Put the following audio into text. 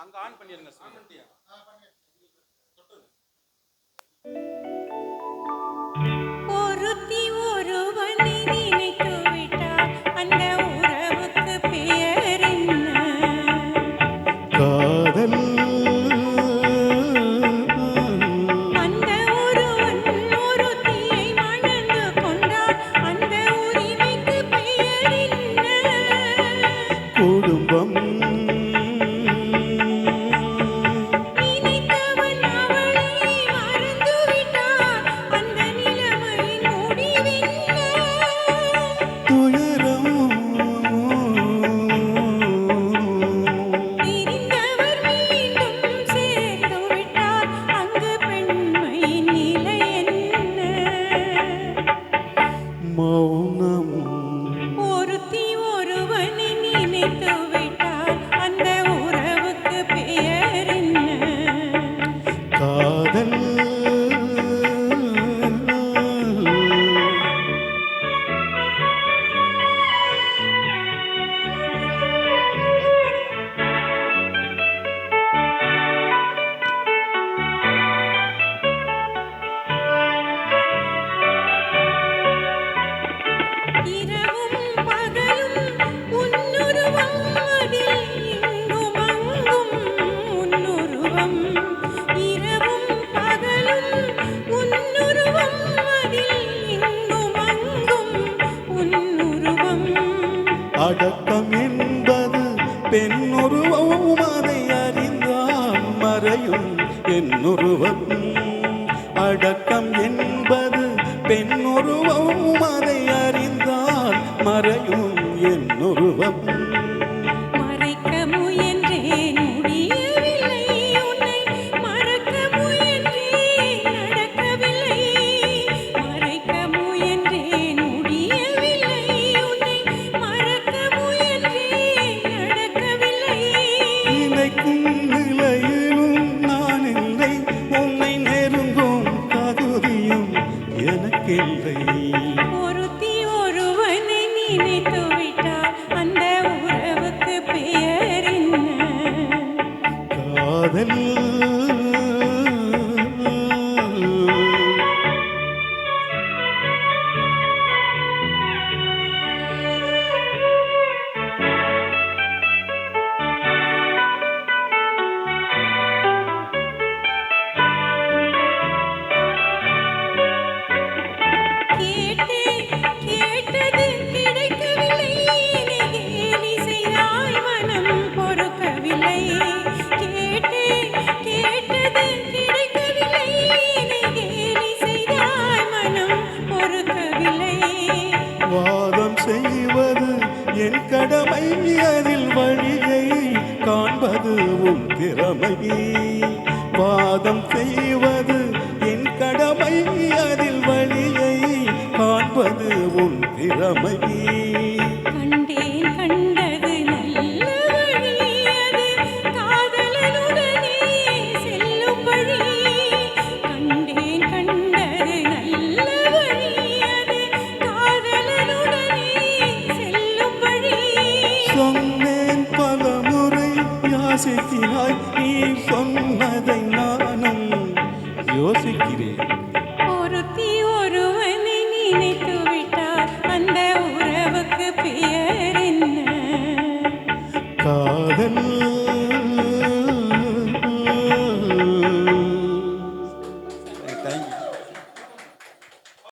அங்க ஆன் பண்ணிருங்க சார். ஒருத்தி ஒருவனை நினைத்து விட்டார், அந்த உறவுக்கு பெயர் என்ன? காதல். அந்த ஒருவன் ஒருத்தியை மணந்து கொண்டார், அந்த உரிமைக்கு பெயர் என்ன? குடும்பம். நினைத்தவன் அவளை மறந்து விட்டார், அந்த நிலைமையின் முடிவென்ன? துயரம். பிரிந்தவர் மீண்டும் சேர்ந்து விட்டார், அங்கு பெண்மையின் நிலை என்ன? மௌனம். ஒருத்தி ஒருவனை நினைத்து விட்டார், அந்த உறவுக்கு பெயர் என்ன? காதல். இரவும் பகலும் உன்னுருவம், அதில் இங்கும் அங்கும் உன்னுருவம். இரவும் பகலும் உன்னுருவம், அதில் இங்கும் அங்கும் உன்னுருவம். அடக்கம் என்பது பெண்ணுருவம், அதை அறிந்தால் மறையும் என்னுருவம். அடக்கம் என்பது பெண்ணுருவம், அதை அறிந்தால் மறையும் என்னுருவம். மறைக்க முயன்றேன் முடியவில்லை, உன்னை மறக்க முயன்றேன் நடக்கவில்லை. மறைக்க முயன்றேன் முடியவில்லை, உன்னை மறக்க முயன்றேன் நடக்கவில்லை. நினைக்கும் நிலையிலும் நான் இல்லை, உன்னை நெருங்கும் தகுதியும் எனக்கில்லை. ஒருத்தி ஒருவனை நினைத்து விட்டார், அந்த உறவுக்கு பெயர் என்ன? காதல். கேட்டது கிடைக்கவில்லை, நீ கேலி செய்தாய், மனம் பொறுக்கவில்லை. கேட்டது கிடைக்கவில்லை, நீ கேலி செய்தாய், மனம் பொறுக்கவில்லை. வாதம் செய்வது என் கடமை, அதில் வழியை காண்பது உன் திறமை. வாதம் செய்வது என் கடமை, அதில் வழியை காண்பது உன் திறமை. கண்டேன் கண்டது நல்ல வழி, அது காதலனுடனே செல்லும் வழி. கண்டேன் கண்டது நல்ல வழி, அது காதலனுடனே செல்லும் வழி. சொன்னேன் பலமுறை யாசிக்கிறாய், நீ சொன்னதை நானும் யோசிக்கிறேன். ஒருத்தி ஒருவனை நினைத்து விட்டார், அந்த உறவுக்கு பெயர் என்ன? காதல்.